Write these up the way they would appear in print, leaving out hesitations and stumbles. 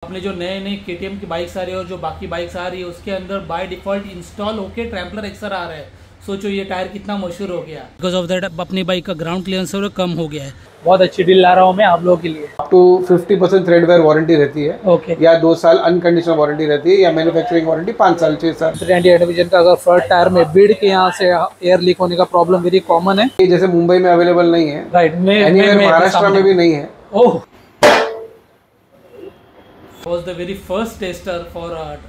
अपने जो नए नए KTM की बाइक्स आ रही है और जो बाकी बाइक्स आ रही है उसके अंदर बाय डिफॉल्ट इंस्टॉल होके ट्रैम्पलर एक्सर आ रहा है। सोचो ये टायर कितना मशहूर हो गया। बिकॉज ऑफ दैट अपनी बाइक का ग्राउंड क्लियरेंस कम हो गया है। बहुत अच्छी डील ला रहा हूँ मैं आप लोगों के लिए। अप टू 50% थ्रेडवेयर वारंटी रहती है। ओके। या 2 साल अनकंडीशनल वारंटी रहती है, या मैन्युफैक्चरिंग वारंटी 5 साल 6 साल। 390 एडविजन का अगर फ्रंट टायर में बीड के यहाँ से एयर लीक होने का प्रॉब्लम वेरी कॉमन है। ये जैसे मुंबई में अवेलेबल नहीं है, राइट, महाराष्ट्र में भी नहीं है। ओह, was the very first tester for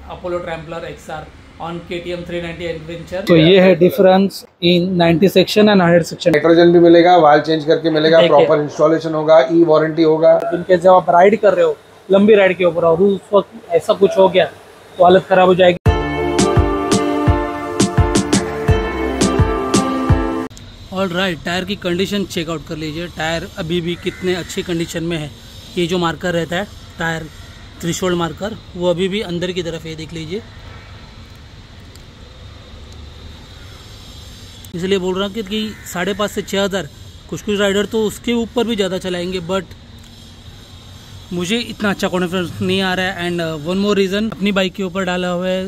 Apollo Trampler XR on KTM 390 Adventure। तो ये है difference in 90 section and 100 section. Nitrogen भी मिलेगा, वाल चेंज करके मिलेगा, प्रॉपर इंस्टॉलेशन होगा, ई वारंटी होगा। इनके जब आप राइड कर रहे हो, लंबी राइड के ऊपर और उस वक्त ऐसा कुछ हो गया तो हालत खराब हो जाएगी। ऑल राइट, टायर की कंडीशन चेकआउट कर लीजिए। टायर अभी भी कितने अच्छी कंडीशन में है। ये जो मार्कर रहता है टायर थ्रेशोल्ड मार्कर, वो अभी भी अंदर की तरफ है, देख लीजिए। इसलिए बोल रहा हूँ कि 5,500 से 6,000 कुछ राइडर तो उसके ऊपर भी ज़्यादा चलाएंगे, बट मुझे इतना अच्छा कॉन्फिडेंस नहीं आ रहा है। एंड वन मोर रीज़न, अपनी बाइक के ऊपर डाला हुआ है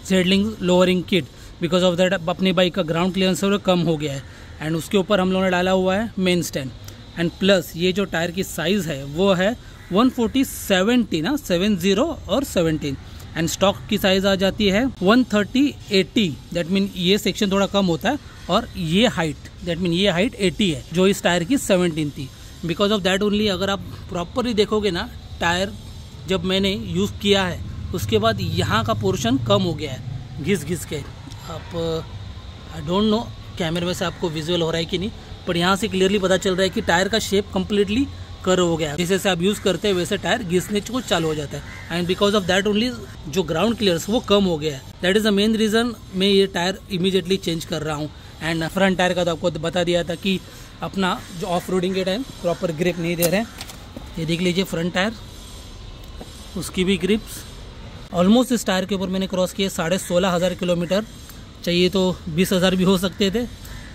जेडलिंग lowering kit. Because of that अपनी बाइक का ग्राउंड क्लियरेंस कम हो गया है। एंड उसके ऊपर हम लोगों ने डाला हुआ है मेन स्टैंड। एंड प्लस ये जो टायर की साइज़ है वो है 140/70 ना, 70 और 17। एंड स्टॉक की साइज़ आ जाती है 130/80। दैट मीन ये सेक्शन थोड़ा कम होता है और ये हाइट, दैट मीन ये हाइट 80 है जो इस टायर की 17 थी। बिकॉज ऑफ दैट ओनली अगर आप प्रॉपरली देखोगे ना, टायर जब मैंने यूज़ किया है उसके बाद यहाँ का पोर्शन कम हो गया है घिस घिस के। आप आई डोंट नो कैमरे में से आपको विजुअल हो रहा है कि नहीं, पर यहाँ से क्लियरली पता चल रहा है कि टायर का शेप कम्प्लीटली कर्व हो गया है। जैसे जैसे आप यूज़ करते हैं वैसे टायर घिसने को चालू हो जाता है। And because of that only जो ग्राउंड क्लियरेंस वो कम हो गया है। That is the main reason मैं ये टायर इमीडिएटली चेंज कर रहा हूँ। एंड फ्रंट टायर का तो आपको बता दिया था कि अपना जो ऑफ रोडिंग के टाइम प्रॉपर ग्रिप नहीं दे रहे हैं। ये देख लीजिए फ्रंट टायर, उसकी भी ग्रिप्स ऑलमोस्ट इस टायर के ऊपर मैंने क्रॉस किए 16,500 किलोमीटर। चाहिए तो 20,000 भी हो सकते थे,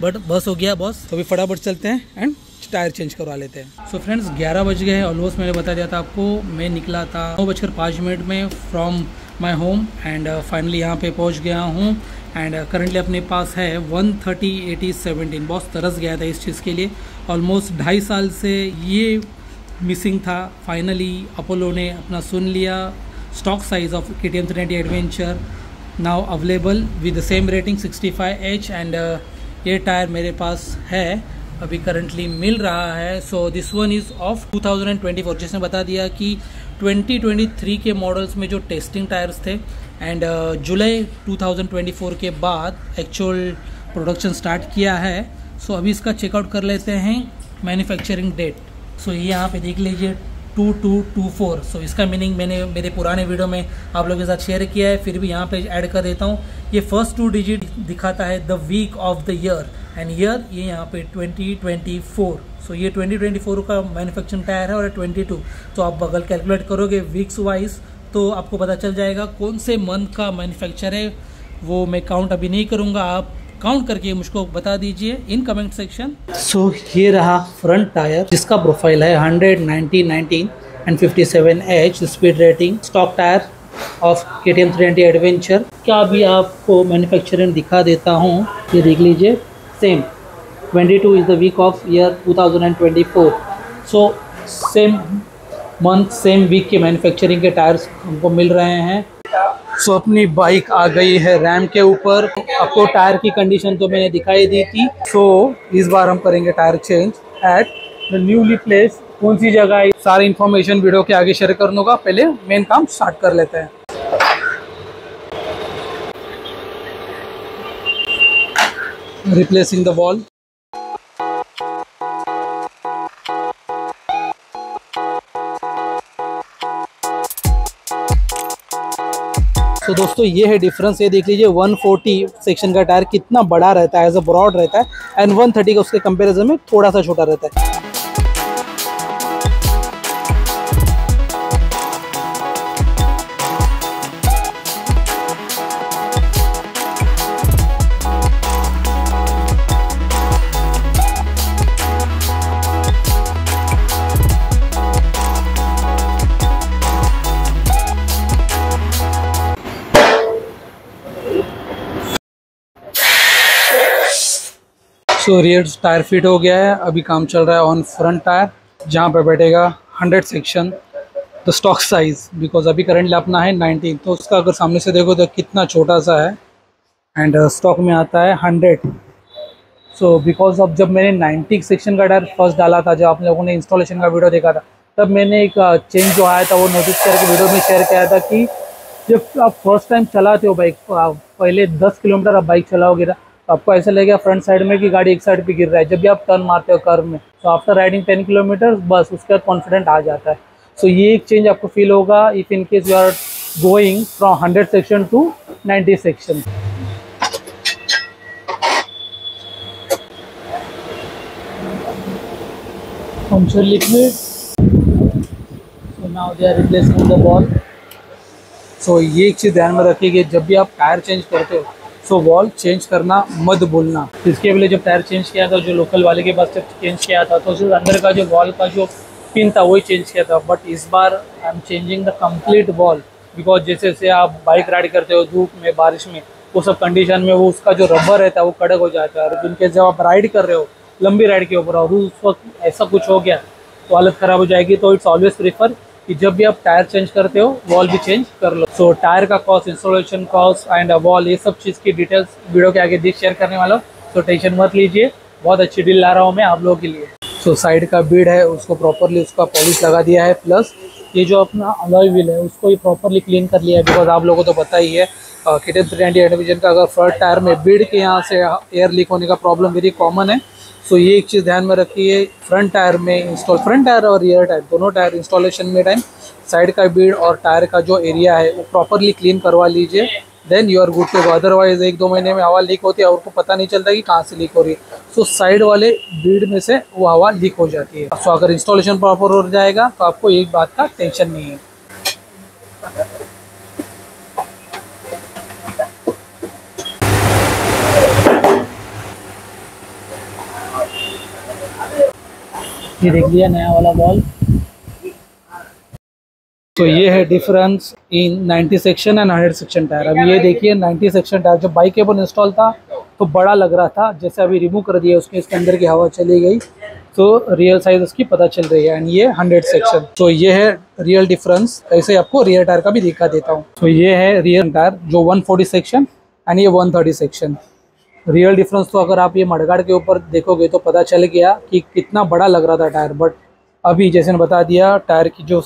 बट बस हो गया बॉस। तो अभी फटाफट चलते हैं एंड टायर चेंज करवा लेते हैं। सो फ्रेंड्स 11 बज गए हैं ऑलमोस्ट। मैंने बता दिया था आपको, मैं निकला था 9:05 में from my home and finally यहाँ पे पहुँच गया हूँ। एंड करंटली अपने पास है 130/80/17। बहुत तरस गया था इस चीज़ के लिए। ऑलमोस्ट 2.5 साल से ये मिसिंग था। फाइनली अपोलो ने अपना सुन लिया। Stock size of KTM 390 adventure now available with the same rating 65H। And ये टायर मेरे पास है, अभी करंटली मिल रहा है। So this one is of 2024। जिसने बता दिया कि 2023 के मॉडल्स में जो टेस्टिंग टायर्स थे एंड जुलाई 2024 के बाद एक्चुअल प्रोडक्शन स्टार्ट किया है। सो अभी इसका चेकआउट कर लेते हैं मैन्युफैक्चरिंग डेट। सो ये यहाँ पे देख लीजिए 2224। सो इसका मीनिंग मैंने मेरे पुराने वीडियो में आप लोगों के साथ शेयर किया है, फिर भी यहाँ पे ऐड कर देता हूँ। ये फर्स्ट 2 डिजिट दिखाता है the week of the year and year ये यहाँ पे 2024। सो ये 2024 का मैन्युफैक्चरिंग टायर है और 22। तो आप अगर कैलकुलेट करोगे वीक्स वाइज तो आपको पता चल जाएगा कौन से मंथ का मैन्युफैक्चर है। वो मैं काउंट अभी नहीं करूँगा, आप काउंट करके मुझको बता दीजिए इन कमेंट सेक्शन। सो ये रहा फ्रंट टायर जिसका प्रोफाइल है 100, 90, 19 and 57H speed rating. Stock tyre of KTM 390 adventure. क्या अभी आपको मैन्युफैक्चरिंग दिखा देता हूँ, ये देख लीजिए। Same 22 is the week of year 2024। So same month same week के मैन्युफैक्चरिंग के टायर्स हमको मिल रहे हैं। सो अपनी बाइक आ गई है रैम के ऊपर। आपको टायर की कंडीशन तो मैंने दिखाई दी थी। सो इस बार हम करेंगे tyre change at the newly place. कौन सी जगह है, सारी इन्फॉर्मेशन वीडियो के आगे शेयर करूँगा। पहले मेन काम स्टार्ट कर लेते हैं। Replacing the wall. तो दोस्तों ये है डिफरेंस। ये देख लीजिए 140 सेक्शन का टायर कितना बड़ा रहता है, एज अ ब्रॉड रहता है एंड 130 का उसके कंपैरिजन में थोड़ा सा छोटा रहता है। सो रियर टायर फिट हो गया है, अभी काम चल रहा है ऑन फ्रंट टायर, जहाँ पे बैठेगा 100 section the stock size, because अभी करंटली अपना है 19, तो उसका अगर सामने से देखो तो कितना छोटा सा है, एंड स्टॉक में आता है 100। सो बिकॉज अब जब मैंने 90 सेक्शन का टायर फर्स्ट डाला था, जब आप लोगों ने इंस्टॉलेशन का वीडियो देखा था, तब मैंने एक चेंज जो आया था वो नोटिस करके वीडियो में शेयर किया था कि जब आप फर्स्ट टाइम चलाते हो बाइक, पहले 10 किलोमीटर आप बाइक चलाओगे ना, तो आपको ऐसा लगेगा फ्रंट साइड में कि गाड़ी एक साइड पे गिर रहा है। जब भी आप टर्न मारते हो कर्व में, तो आफ्टर राइडिंग 10 किलोमीटर बस उसके बाद कॉन्फिडेंट आ जाता है। सो ये एक चेंज आपको फील होगा if in case you are going from 100 section to 90 section. Puncture liquid, so now they are replacing the ball. So ये एक चीज़ ध्यान में रखिए, जब भी आप टायर चेंज करते हो सो वॉल चेंज करना मत भूलना। इसके पहले जब टायर चेंज किया था, जो लोकल वाले के पास जब चेंज किया था, तो सिर्फ अंदर का जो वॉल का जो पिन था वही चेंज किया था। बट इस बार I am changing the complete wall, because जैसे जैसे आप बाइक राइड करते हो धूप में, बारिश में, वो सब कंडीशन में वो उसका जो रबर रहता है वो कड़क हो जाता है। और जिनके जब आप राइड कर रहे हो लंबी राइड के ऊपर और उस वक्त ऐसा कुछ हो गया तो हालत ख़राब हो जाएगी। तो इट्स ऑलवेज प्रीफर कि जब भी आप टायर चेंज करते हो वॉल भी चेंज कर लो। सो टायर का cost, installation cost and wall, ये सब चीज़ की डिटेल्स वीडियो के आगे शेयर करने वाला हूँ, तो टेंशन मत लीजिए, बहुत अच्छी डील ला रहा हूँ मैं आप लोगों के लिए। सो साइड का बीड है उसको प्रॉपरली उसका पॉलिश लगा दिया है, प्लस ये जो अपना अलॉय व्हील है उसको ये प्रॉपरली क्लीन कर लिया है, बिकॉज आप लोगों को तो पता ही है KTM 390 डिवीजन का अगर फ्रंट टायर में बीड के यहाँ से एयर लीक होने का प्रॉब्लम वेरी कॉमन है। सो ये एक चीज़ ध्यान में रखिए, फ्रंट टायर में फ्रंट टायर और रियर टायर दोनों टायर इंस्टॉलेशन में टाइम साइड का बीड और टायर का जो एरिया है वो प्रॉपरली क्लीन करवा लीजिए, then you are good to go. Otherwise 1-2 महीने में हवा लीक होती है और को पता नहीं चलता कि कहाँ से लीक हो रही है। सो साइड वाले बीड में से वो हवा लीक हो जाती है। सो अगर इंस्टॉलेशन प्रॉपर हो जाएगा तो आपको एक बात का टेंशन नहीं है। ये देख लिया नया वाला बॉल। तो ये है difference in 90 section and 100 section tyre. अभी ये देखिए 90 सेक्शन टायर जब बाइक के ऊपर इंस्टॉल था तो बड़ा लग रहा था, जैसे अभी रिमूव कर दिया उसके, इसके अंदर की हवा चली गई तो रियल साइज उसकी पता चल रही है। एंड ये 100 सेक्शन, तो ये है रियल डिफरेंस। ऐसे आपको रियर टायर का भी दिखा देता हूँ। तो ये है रियर टायर जो 140 सेक्शन एंड ये 130 सेक्शन। रियल डिफरेंस तो अगर आप ये मडगाड़ के ऊपर देखोगे तो पता चल गया कि कितना बड़ा लग रहा था टायर, बट अभी जैसे ने बता दिया टायर की जो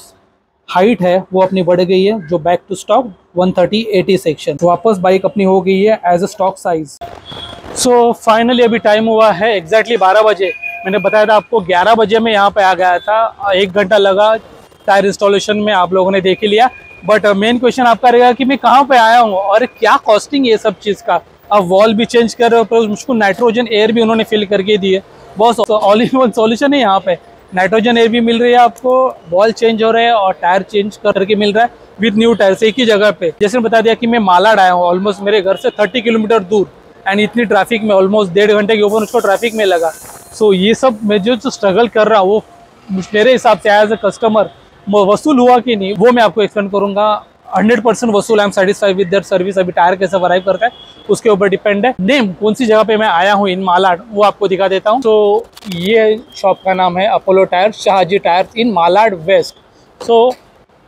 हाइट है वो अपनी बढ़ गई है, जो बैक टू स्टॉक 130/80 सेक्शन, तो वापस बाइक अपनी हो गई है as a stock size. So finally अभी टाइम हुआ है एग्जैक्टली 12 बजे। मैंने बताया था आपको 11 बजे मैं यहाँ पे आ गया था, 1 घंटा लगा टायर इंस्टॉलेशन में, आप लोगों ने देख ही लिया। बट मेन क्वेश्चन आपका रहेगा कि मैं कहाँ पे आया हूँ और क्या कॉस्टिंग ये सब चीज़ का। अब वॉल भी चेंज कर रहे हो, प्लस मुझको नाइट्रोजन एयर भी उन्होंने फिल करके दी है। बहुत ऑल इन वन सॉल्यूशन है यहाँ पे, नाइट्रोजन एयर भी मिल रही है आपको, वॉल चेंज हो रहे हैं और टायर चेंज करके मिल रहा है विद न्यू टायर एक ही जगह पे। जैसे बता दिया कि मैं मालाड आया हूँ, ऑलमोस्ट मेरे घर से 30 किलोमीटर दूर, एंड इतनी ट्रैफिक में ऑलमोस्ट 1.5 घंटे के ऊपर उसको ट्रैफिक में लगा। सो ये सब मैं जो स्ट्रगल कर रहा हूँ वो मेरे हिसाब से एज अ कस्टमर वसूल हुआ कि नहीं वो मैं आपको एक्सप्लेन करूँगा। 100% वसूल, I am satisfied with their service. अभी टायर कैसे अराइव करता है उसके ऊपर डिपेंड है। नेम कौन सी जगह पे मैं आया हूँ इन मालाड वो आपको दिखा देता हूँ। तो ये शॉप का नाम है Apollo tyre, Shahji tyres in Malad west. So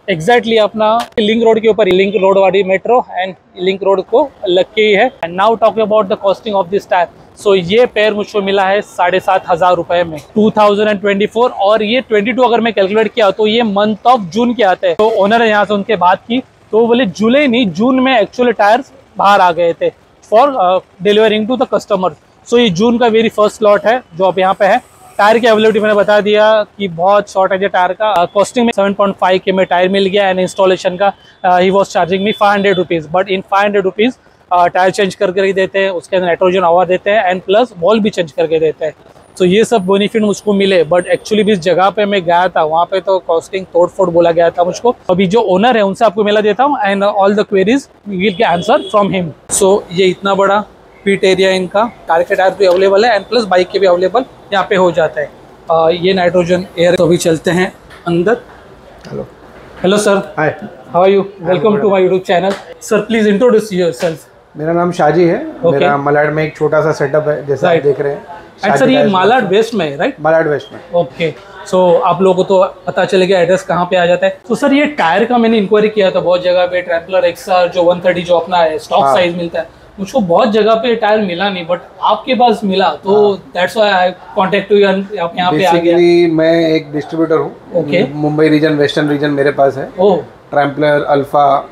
exactly अपना लिंक रोड के ऊपर, लिंक रोड वाली मेट्रो एंड लिंक रोड को लग के ही है। And now talk about the costing of this tyre. So ये पेयर मुझको मिला है 7,500 रुपये में 2024, और ये 22 अगर मैं कैलकुलेट किया तो ये मंथ ऑफ जून के आते हैं। तो ओनर है यहाँ से उनके बात की तो बोले जुलाई नहीं जून में एक्चुअली टायर्स बाहर आ गए थे for delivering to the customer. So ये जून का वेरी फर्स्ट स्लॉट है जो अब यहाँ पे है। टायर की अवेलेबिलिटी मैंने बता दिया कि बहुत शॉर्टेज है टायर का। कॉस्टिंग में 7.5 के में टायर मिल गया एंड इंस्टॉलेशन का he was charging me 500 rupees, but in 500 rupees tyre change करके देते हैं, उसके अंदर नाइट्रोजन आवर देते हैं एंड प्लस वॉल भी चेंज करके देते हैं। तो ये सब बेनिफिट मुझको मिले, बट एक्चुअली भी इस जगह पे मैं गया था वहाँ पे तो कॉस्टिंग तोड़ फोड़ बोला गया था मुझको। अभी जो ओनर है उनसे आपको मिला देता हूँ and all the queries will get answer from him. So ये इतना बड़ा पीट एरिया इनका, कार के टायर भी अवेलेबल है एंड प्लस बाइक के भी अवेलेबल यहाँ पे हो जाता है। ये नाइट्रोजन एयर। तो अभी चलते हैं अंदर। Hello sir, hi, how are you? Welcome to my YouTube channel. Sir please introduce yourself. मेरा नाम शाजी है। मेरा मलाड में एक छोटा सा सेटअप है जैसा आप देख रहे हैं। एंड सर ये मालाड वेस्ट में है राइट? मालाड वेस्ट में। ओके, सो आप लोगों को तो पता चलेगा एड्रेस कहाँ पे आ जाता है। तो सर ये टायर का मैंने इंक्वायरी किया था बहुत जगह पे, ट्रैम्पलर एक्सआर जो 130 जो अपना है स्टॉक साइज मिलता है, मुझको बहुत जगह पे टायर मिला नहीं, बट आपके पास मिला, तो that's why I contact you, आप यहाँ पे आ गया। मैं एक डिस्ट्रीब्यूटर हूँ। Okay, Mumbai region, western region मेरे पास है। Oh, trampler, alpha,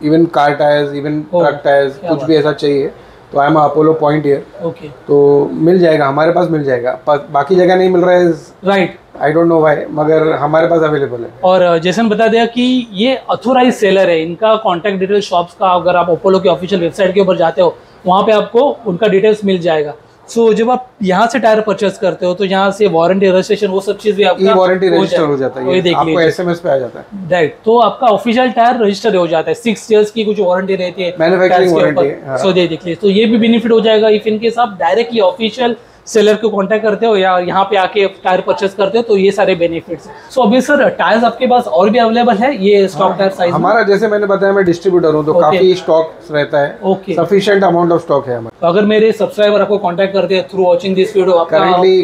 even car tyres, even truck tyres, कुछ भी ऐसा चाहिए तो I am Apollo point here. Okay, तो मिल जाएगा, हमारे पास मिल जाएगा। बाकी जगह नहीं मिल रहा है, right, I don't know why, मगर हमारे पास अवेलेबल है। और जैसे हम बता दिया कि ये अथोराइज सेलर है, इनका कॉन्टैक्ट डिटेल शॉप्स का अगर आप अपोलो के ऑफिशियल वेबसाइट के ऊपर जाते हो वहाँ पे आपको उनका डिटेल्स मिल जाएगा। सो जब आप यहाँ से टायर परचेस करते हो तो यहाँ से वारंटी रजिस्ट्रेशन वो सब चीज भी आपका वारंटी रजिस्टर हो जाता है, आपको एसएमएस पे आ जाता है राइट। तो आपका ऑफिशियल टायर रजिस्टर हो जाता है, 6 years की कुछ वारंटी रहती है, मैन्युफैक्चरिंग वारंटी। सो देख लीजिए, तो ये भी बेनिफिट हो जाएगा इफ इनकेस आप डायरेक्टली ऑफिशियल सेलर को कांटेक्ट करते हो या यहाँ पे आके टायर परचेस करते हो, तो ये सारे बेनिफिट्स। सो अभी सर टायर्स आपके पास और भी अवेलेबल है ये स्टॉक टायर साइज? हमारा जैसे मैंने बताया, मैं डिस्ट्रीब्यूटर हूँ, तो काफी स्टॉक रहता है। Okay, sufficient amount of stock है हमारा। तो अगर मेरे सब्सक्राइबर आपको कांटेक्ट करते हैं थ्रू वाचिंग दिस वीडियो, आपका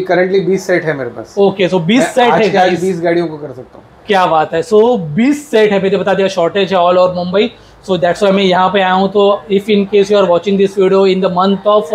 करंटली 20 सेट है मेरे पास। ओके, सो 20 सेट है, आज 20 गाड़ियों को कर सकता हूँ। क्या बात है। सो 20 सेट है, मैंने बता दिया शॉर्टेज है all over Mumbai. So that's why मैं यहाँ पे आया हूँ। तो if in case you are watching this video in the month of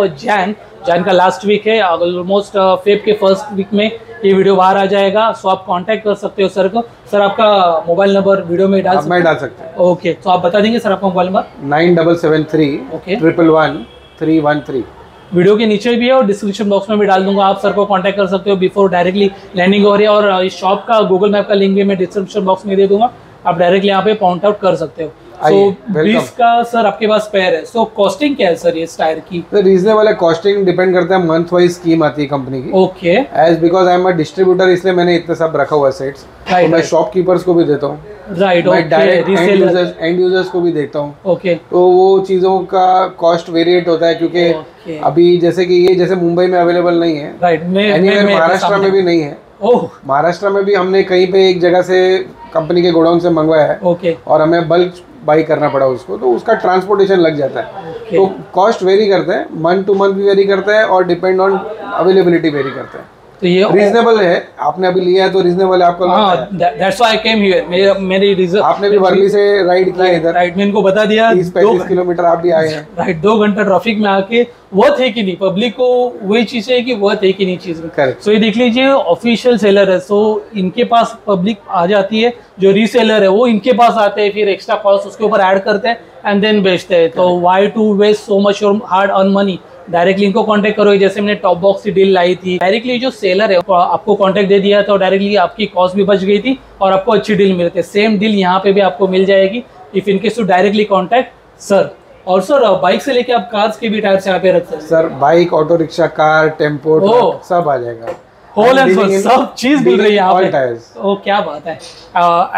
Jan का लास्ट वीक है, ऑलमोस्ट फेब के फर्स्ट वीक में ये वीडियो बाहर आ जाएगा। सो आप कांटेक्ट कर सकते हो सर को। सर आपका मोबाइल नंबर वीडियो में डाल सकते हैं? ओके, तो आप बता देंगे सर आपका मोबाइल नंबर? 9773 वीडियो के नीचे भी है और डिस्क्रिप्शन बॉक्स में भी डाल दूंगा, आप सर को कांटेक्ट कर सकते हो बिफोर डायरेक्टली लैंडिंग हो रही है। और इस शॉप का गूगल मैप का लिंक भी मैं डिस्क्रिप्शन बॉक्स में दे दूंगा, आप डायरेक्टली यहाँ पे पॉइंट आउट कर सकते हो। सो 20 का सर आपके पास पेयर है, सो कॉस्टिंग क्या है सर ये टायर की? रीजनेबल है, कॉस्टिंग डिपेंड करता है, मंथ वाइज स्कीम आती है कंपनी की। Okay, as because I am a distributor, इसलिए मैंने इतने सब रखा हुआ सेट्स। तो मैं शॉपकीपर्स को भी देता हूँ, राइट, मैं डायरेक्ट एंड यूजर्स को भी देता हूँ। ओके, तो वो चीज़ों का कॉस्ट वेरिएट होता है, क्योंकि अभी जैसे कि ये जैसे मुंबई में अवेलेबल नहीं है, राइट, महाराष्ट्र में भी नहीं है। ओह, महाराष्ट्र में भी हमने कहीं पे एक जगह से कंपनी के गोडाउन से मंगवाया है। ओके, और हमें बल्क बाई करना पड़ा उसको, तो उसका ट्रांसपोर्टेशन लग जाता है। तो कॉस्ट वेरी करता है, मंथ टू मंथ भी वेरी करता है, और डिपेंड ऑन अवेलेबिलिटी वेरी करता है। तो ये रीजनेबल है, आपने अभी लिया है तो रीजनेबल है आपको। That's why I came here. मेरी रीजन, आपने भी वर्ली से राइड किया इधर, राइट, मैंने इनको बता दिया 30-35 किलोमीटर आप भी आए हैं, राइट। 2 घंटा ट्रैफिक में आके वर्थ है कि नहीं, पब्लिक को वही चीज है कि वर्थ है कि नहीं चीज में। सो ये देख लीजिए ऑफिशियल सेलर है, सो इनके पास पब्लिक आ जाती है, जो रीसेलर है वो इनके पास आते हैं, फिर एक्स्ट्रा कॉस्ट उसके ऊपर ऐड करते हैं एंड देन बेचते हैं। तो why to waste so much your hard earn money, directly इनको कांटेक्ट करो। जैसे मैंने टॉप बॉक्स की डील लाई थी, डायरेक्टली जो सेलर है आपको कांटेक्ट दे दिया, तो डायरेक्टली आपकी कॉस्ट भी बच गई थी और आपको अच्छी डील मिलती है। सेम डील यहाँ पे भी आपको मिल जाएगी if in case to directly contact sir. और सर बाइक से लेके आप कार्स के भी टायर्स यहाँ पे रख सकते हैं sir, bike, auto rickshaw, car, tempo, truck सब आ जाएगा, होल एंड फुल सब चीज मिल रही है यहाँ पे। ओ क्या बात है।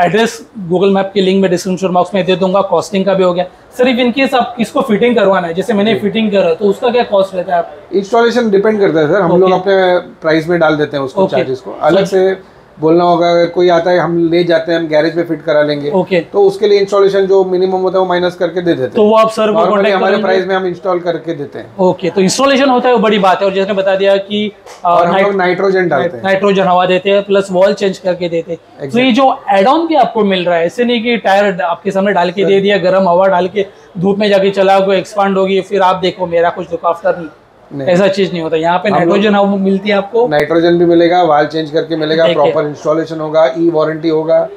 एड्रेस गूगल मैप के लिंक में डिस्क्रिप्शन बॉक्स में दे दूंगा। कॉस्टिंग का भी हो गया सर। इफ इनकेस आप किसको फिटिंग करवाना है, जैसे मैंने फिटिंग करा, तो उसका क्या कॉस्ट रहता है? इंस्टॉलेशन डिपेंड करता है सर, हम लोग अपने प्राइस में डाल देते हैं उसको, चार्जेस को अलग से बोलना होगा। अगर कोई आता है हम ले जाते हैं, हम गैरेज में फिट करा लेंगे, तो उसके लिए इंस्टॉलेशन जो मिनिमम होता है वो माइनस करके दे देते हैं। तो वो आप सर को कांटेक्ट हमारे प्राइस में हम इंस्टॉल करके देते हैं। ओके, तो इंस्टॉलेशन होता है वो बड़ी बात है। और जैसे बता दिया कि नाइट्रोजन डालते हैं, नाइट्रोजन हवा देते हैं, प्लस वॉल चेंज करके देते हैं। तो ये जो एड ऑन भी आपको मिल रहा है, ऐसे नहीं कि टायर आपके सामने डाल के दे दिया, गर्म हवा डाल के धूप में जाके चलाओगे, एक्सपांड होगी, फिर आप देखो मेरा कुछ लुक आफ्टर नहीं, ऐसा चीज नहीं होता। यहाँ पे नाइट्रोजन हवा मिलती है आपको, नाइट्रोजन भी मिलेगा, वाल चेंज करके मिलेगा, प्रॉपर इंस्टॉलेशन होगा, ई वारंटी होगा।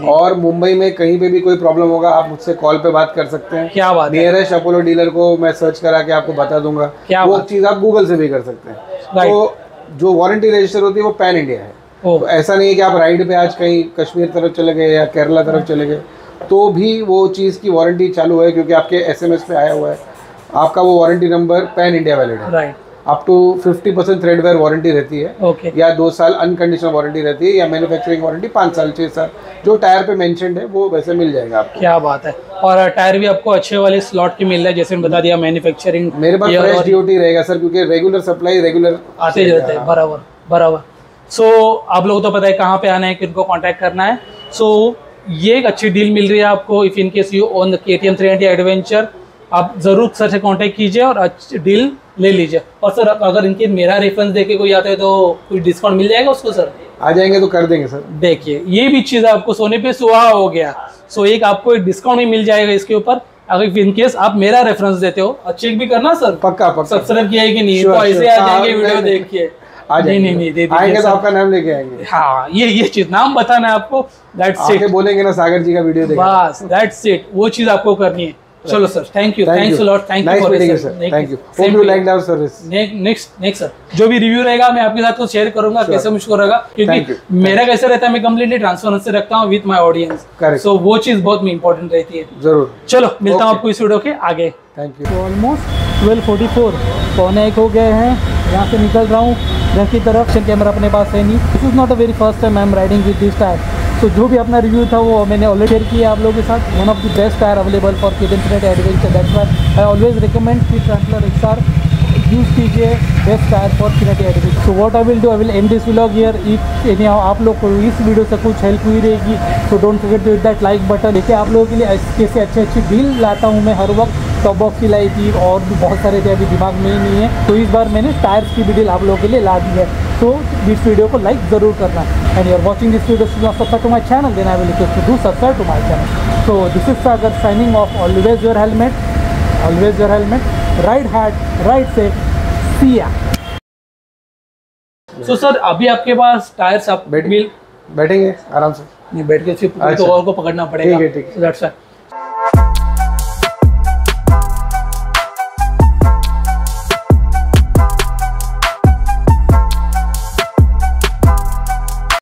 और मुंबई में कहीं पे भी कोई प्रॉब्लम होगा, आप मुझसे कॉल पे बात कर सकते हैं। क्या बात है। नियरेस्ट अपोलो डीलर को मैं सर्च करा के आपको बता दूंगा, वो चीज आप गूगल से भी कर सकते हैं। तो जो वारंटी रजिस्टर होती है वो पैन इंडिया है। तो ऐसा नहीं है कि आप राइड पे आज कहीं कश्मीर तरफ चले गए या केरला तरफ चले गए तो भी वो चीज की वारंटी चालू है, क्योंकि आपके SMS पे आया हुआ है, आपका वो warranty number pan India valid है। राइट, अप टू 50% थ्रेडवेयर वारंटी रहती है, या 2 साल अनकंडीशनल वारंटी रहती है, या मैन्युफैक्चरिंग वारंटी 5 साल 6 साल, जो टायर पे मेंशन्ड है वो वैसे मिल जाएगा आपको। क्या बात है। और टायर भी आपको अच्छे वाले स्लॉट के मिल रहा है, जैसे बता दिया मैन्युफैक्चरिंग। मेरे पास फ्रेश DOT रहेगा सर, क्योंकि रेगुलर सप्लाई रेगुलर आते रहते हैं। बराबर बराबर। सो आप लोगों को तो पता है कहाँ पे आना है, किनको कॉन्टैक्ट करना है। सो ये एक अच्छी डील मिल रही है आपको। If in case you own the KTM 390 adventure, आप जरूर सर से कांटेक्ट कीजिए और अच्छी डील ले लीजिए। और सर अगर इनके मेरा रेफरेंस देके कोई आता है तो कुछ डिस्काउंट मिल जाएगा उसको सर? आ जाएंगे तो कर देंगे सर। देखिए ये भी चीज़ आपको सोने पे सुहागा हो गया। सो एक आपको एक डिस्काउंट भी मिल जाएगा इसके ऊपर, अगर इन केस आप मेरा रेफरेंस देते हो। चेक भी करना सर, पक्का पक्का सब्सक्राइब किया है कि नहीं, तो ऐसे आ जाएंगे वीडियो देख के। नहीं आएंगे तो आपका नाम लेके आएंगे। हाँ ये चीज नाम बताना है आपको, दैट्स इट। बोलेंगे ना सागर जी का वीडियो देखा, बस दैट्स इट, वो चीज आपको करनी है। चलो sir, thank you, thanks a lot, thank you for this sir, thank you, hope you like our service. Next sir जो भी रिव्यू रहेगा मैं आपके साथ कुछ शेयर करूंगा कैसे मुझको रहेगा, क्योंकि मेरा कैसे रहता है मैं कंप्लीटली ट्रांसपेरेंसी रखता हूँ विद माय ऑडियंस, सो वो चीज बहुत इंपॉर्टेंट रहती है। जरूर, चलो मिलता हूँ आपको इस वीडियो के आगे। Thank you. ऑलमोस्ट 12:44 पौने 1 हो गए हैं, यहाँ से निकल रहा हूँ घर की तरफ। कैमरा अपने पास है नहीं, this is not a very first time I am riding with this tyre. तो जो भी अपना रिव्यू था वो मैंने ऑलरेडी शेयर किया आप लोगों के साथ। One of the best tyre available for kid infinity adventure, that's why I always recommend कि ट्रैवलर XR यूज कीजिए best tyre for kinetic adventure. So what I will do, I will and this vlog here. If any आप लोग को इस video से कुछ help हुई रहेगी तो don't forget to hit that like button. देखिए आप लोगों के लिए कैसे अच्छी डील लाता हूँ मैं हर वक्त। टॉप बॉक्स की लाई थी और भी बहुत सारे थे, अभी दिमाग में ही नहीं है, तो इस बार मैंने टायर्स की भी डील आप लोगों के लिए ला दी है। तो इस वीडियो को लाइक ज़रूर करना, and you are watching this video subscribe to my channel, then I will request to do subscribe to my channel. So this is Sagar signing off. Always your helmet, always your helmet, ride hard, ride safe, see ya. So sir अभी आपके पास tyres आप बैठेंगे आराम से, नहीं बैठ के सिर्फ तो और को पकड़ना पड़ेगा। ठीक है।